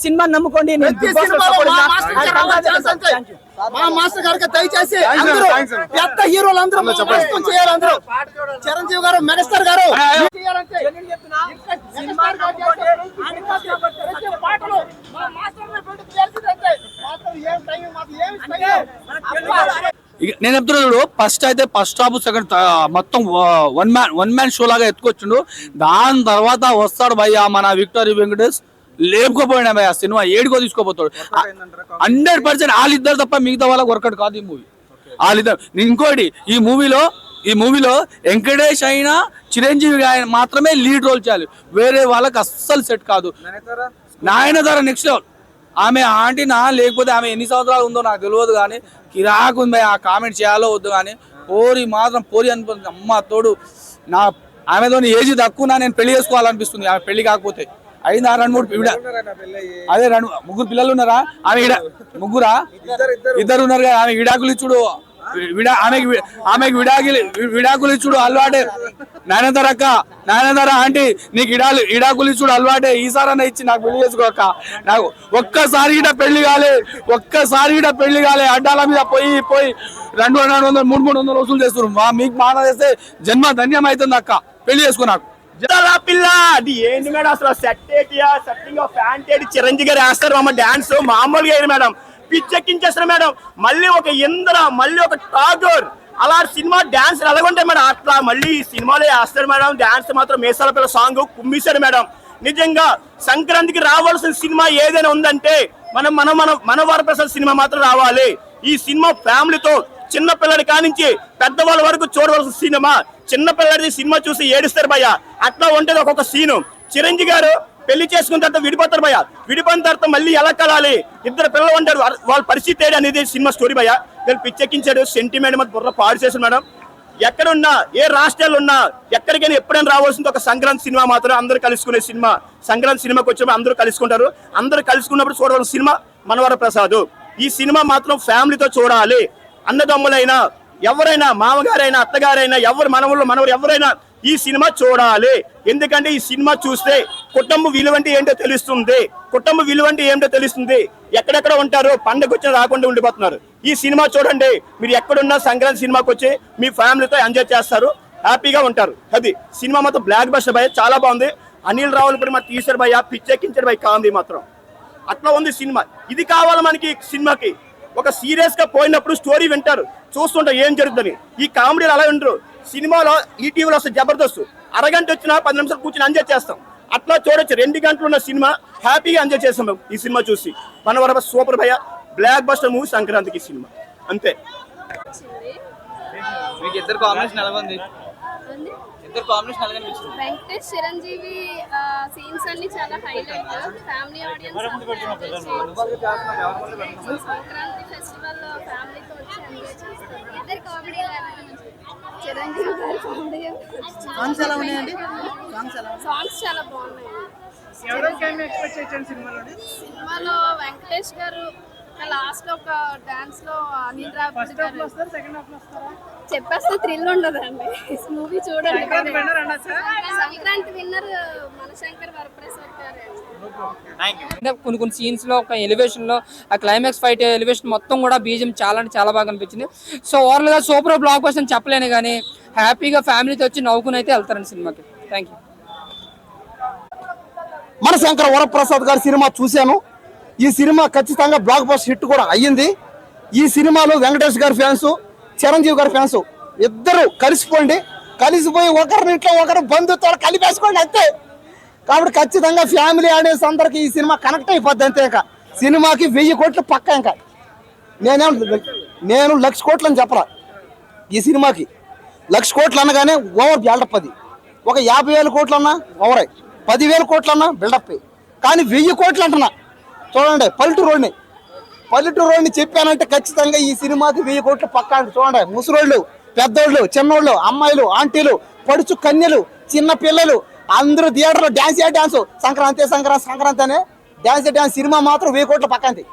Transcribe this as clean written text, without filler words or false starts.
Cinema నమ్ముకోండి. మా master గారికి దయచేసి పెద్ద హీరోలు అందరూ చేయాలి. అందరూ చిరంజీవి గారు, మెగాస్టార్ గారు నేను చెప్తున్నాడు. ఫస్ట్ అయితే ఫస్ట్ హాఫ్ సెకండ్ మొత్తం వన్ మ్యాన్ షో లాగా ఎత్తుకొచ్చిండు. దాని తర్వాత వస్తాడు భయ్య మన విక్టరీ వెంకటేష్ లేపుకోపోయినా భయ్య సినిమా ఏడుకో తీసుకోపోతాడు 100%. వాళ్ళిద్దరు తప్ప మిగతా వాళ్ళకి వర్కౌట్ కాదు ఈ మూవీ. వాళ్ళిద్దరు. ఇంకోటి ఈ మూవీలో వెంకటేష్ అయినా చిరంజీవి మాత్రమే లీడ్ రోల్ చేయాలి. వేరే వాళ్ళకి అస్సలు సెట్ కాదు. Nayanthara next level. ఆమె ఆంటీనా లేకపోతే ఆమె ఎన్ని సంవత్సరాలు ఉందో నాకు తెలియదు కానీ కిరాకు ఉంది. ఆ కామెంట్ చేయాలో వద్దు కానీ పోరి మాత్రం పోరి అనిపిస్తుంది. అమ్మ తోడు నా ఆమెతో ఏజ్ తక్కువ నేను పెళ్లి చేసుకోవాలనిపిస్తుంది. ఆమె పెళ్లి కాకపోతే అయిందా 2-3 అదే 2-3 పిల్లలు ఉన్నారా? ఆమె ముగ్గురా? ఇద్దరు ఉన్నారు కదా. ఆమె విడాకులు ఇచ్చుడు ఆమెకి విడాకులు ఇచ్చుడు అలవాటే. నాయనతార ఆంటీ నీకు విడాకులు ఇచ్చుడు అలవాటే. ఈసారన్నా ఇచ్చి నాకు పెళ్లి చేసుకోక. నాకు ఒక్కసారి గిట పెళ్లి కాలే. అడ్డాల మీద పోయి 200-300 వసూలు చేస్తున్నారు. మీకు మాట చేస్తే జన్మ ధన్యం అవుతుంది అక్క. పెళ్లి చేసుకో నాకు పిల్ల. అది ఏంటి మేడం అసలు సెట్టింగ్ ఫ్యాంట్ చిరంజీవి గారు వేస్తారు అమ్మ డాన్స్ మామూలుగా అయింది మేడం. పిచ్చెక్కించేస్తారు మేడం. మళ్ళీ ఒక ఇంద్ర, మళ్ళీ ఒక టాగర్, అలా సినిమా డాన్స్ ఎలాగుంటాయి మేడం అట్లా మళ్ళీ ఈ సినిమాలో వేస్తారు మేడం. డాన్స్ మాత్రం మేసాల పిల్ల సాంగ్ కుమ్మిస్తాడు మేడం. నిజంగా సంక్రాంతికి రావాల్సిన సినిమా ఏదైనా ఉందంటే మన వరప్రసాద్ సినిమా మాత్రం రావాలి. ఈ సినిమా ఫ్యామిలీతో చిన్న పిల్లడి కానించి పెద్దవాళ్ళ వరకు చూడవలసిన సినిమా. చిన్న పిల్లడి సినిమా చూసి ఏడుస్తారు భయ్య. అట్లా ఉంటుంది ఒక్కొక్క సీను. చిరంజీవి గారు పెళ్లి చేసుకున్న తర్వాత విడిపోతారు భయ్య. విడిపోయిన తర్వాత మళ్ళీ ఎలా కలాలి? ఇద్దరు పిల్లలు ఉంటారు. వాళ్ళ పరిస్థితి ఏంటి అనేది సినిమా స్టోరీ భయ్య. నేను పిచ్చెక్కించాడు. సెంటిమెంట్ మాత్రం బుర్ర పాడు చేశాడు మేడం. ఎక్కడున్నా ఏ రాష్ట్రాలు ఉన్నా ఎక్కడికైనా ఎప్పుడైనా రావాల్సింది ఒక సంక్రాంతి సినిమా మాత్రం అందరూ కలుసుకునే సినిమా. సంక్రాంతి సినిమాకి వచ్చే అందరూ కలుసుకుంటారు. అందరూ కలుసుకున్నప్పుడు చూడవలసిన సినిమా మనవర ప్రసాద్. ఈ సినిమా మాత్రం ఫ్యామిలీతో చూడాలి. అన్నదమ్ములైనా ఎవరైనా మామగారైనా అత్తగారైనా ఎవరు మనవరు ఎవరైనా ఈ సినిమా చూడాలి. ఎందుకంటే ఈ సినిమా చూస్తే కుటుంబ విలువ అంటే ఏంటో తెలుస్తుంది. ఎక్కడెక్కడ ఉంటారు, పండుగ వచ్చిన రాకుండా ఉండిపోతున్నారు. ఈ సినిమా చూడండి. మీరు ఎక్కడున్నా సంక్రాంతి సినిమాకి వచ్చి మీ ఫ్యామిలీతో ఎంజాయ్ చేస్తారు, హ్యాపీగా ఉంటారు. అది సినిమా మాత్రం బ్లాక్ బస్టర్ భయ్య, చాలా బాగుంది. అనిల్ రావులపూడి మాత్రం తీశారు భయ్య, పిచ్చెక్కించాడు భయ్య. కామెడీ మాత్రం అట్లా ఉంది సినిమా. ఇది కావాలి మనకి సినిమాకి. ఒక సీరియస్ గా పోయినప్పుడు స్టోరీ వింటారు, చూస్తుంటారు ఏం జరుగుతుంది. ఈ కామెడీలు అలా ఉంటారు. సినిమాలో ఈటీవీలో వస్తే జబర్దస్త్ అరగంట వచ్చినా 10 నిమిషాలు కూర్చొని ఎంజాయ్ చేస్తాం. అట్లా చూడొచ్చు. 2 గంటలు ఉన్న సినిమా హ్యాపీగా ఎంజాయ్ చేస్తాం ఈ సినిమా చూసి. మనవర సూపర్ భయ్య, బ్లాక్ బస్టర్ మూవీ సంక్రాంతికి సినిమా అంతే. ఇద్దరు కాంబినేషన్ ఎలా ఉంది? వెంకటేష్ చిరంజీవి సీన్స్ అన్ని చాలా highlight. Family audience Sankranti festival ఫ్యామిలీతో వచ్చి ఎంజాయ్ చేస్తారు. ఇద్దరు కామెడీ చిరంజీవి గారు కామెడీ సాంగ్స్ చాలా బాగున్నాయి. సినిమాలో వెంకటేష్ గారు లాస్ట్ లో ఒక డాన్స్ లో అనిల్ రావుపూడి గారు చెప్పేస్తే థ్రిల్ ఉండదండి. మూవీ చూడండి. సంక్రాంతి విన్నర్ మనశంకర్ వరప్రసాద్ గారు. కొన్ని సీన్స్ లో ఒక ఎలివేషన్ లో ఆ క్లైమాక్స్ ఫైట్ ఎలివేషన్ మొత్తం కూడా బీజం చాలా బాగా అనిపించింది. సో ఓవరాల్ గా సూపర్ బ్లాక్ బస్టర్ అని చెప్పలేను కానీ హ్యాపీగా ఫ్యామిలీతో వచ్చి నవ్వుకుని అయితే వెళ్తారండి సినిమాకి. Thank you. మనశంకర్ వరప్రసాద్ గారి సినిమా చూశాను. ఈ సినిమా ఖచ్చితంగా బ్లాక్ బస్టర్ హిట్ కూడా అయ్యింది. ఈ సినిమాలో వెంకటేష్ గారి ఫ్యాన్స్, చిరంజీవి గారి ఫ్యాన్స్ ఇద్దరు కలిసిపోయి ఒకరినిట్లో ఒకరు బంధుత్వాలు కలిపేసుకోండి అంతే. కాబట్టి ఖచ్చితంగా ఫ్యామిలీ ఆడియన్స్ అందరికి ఈ సినిమా కనెక్ట్ అయిపోద్ది అంతే. ఇంకా సినిమాకి 1000 కోట్లు పక్క. ఇంకా నేను 1,00,000 కోట్లు అని చెప్పరా. ఈ సినిమాకి 1,00,000 కోట్లు అనగానే ఓవర్ బిల్డప్. అది ఒక 50,000 కోట్లు అన్నా ఓవర్, 10,000 కోట్లు అన్నా బిల్డప్. కానీ 1000 కోట్లు అంటున్నా చూడండి. పల్లెటూరుని చెప్పానంటే ఖచ్చితంగా ఈ సినిమాకి 1000 కోట్లు పక్కా. చూడండి, ముసలోళ్ళు, పెద్దోళ్ళు, చిన్నోళ్ళు, అమ్మాయిలు, ఆంటీలు, పడుచు కన్యలు, చిన్న పిల్లలు అందరూ థియేటర్లో డ్యాన్స్ సంక్రాంతి సంక్రాంతి సంక్రాంతి అనే డ్యాన్స్ సినిమా మాత్రం 1000 కోట్ల పక్కంది.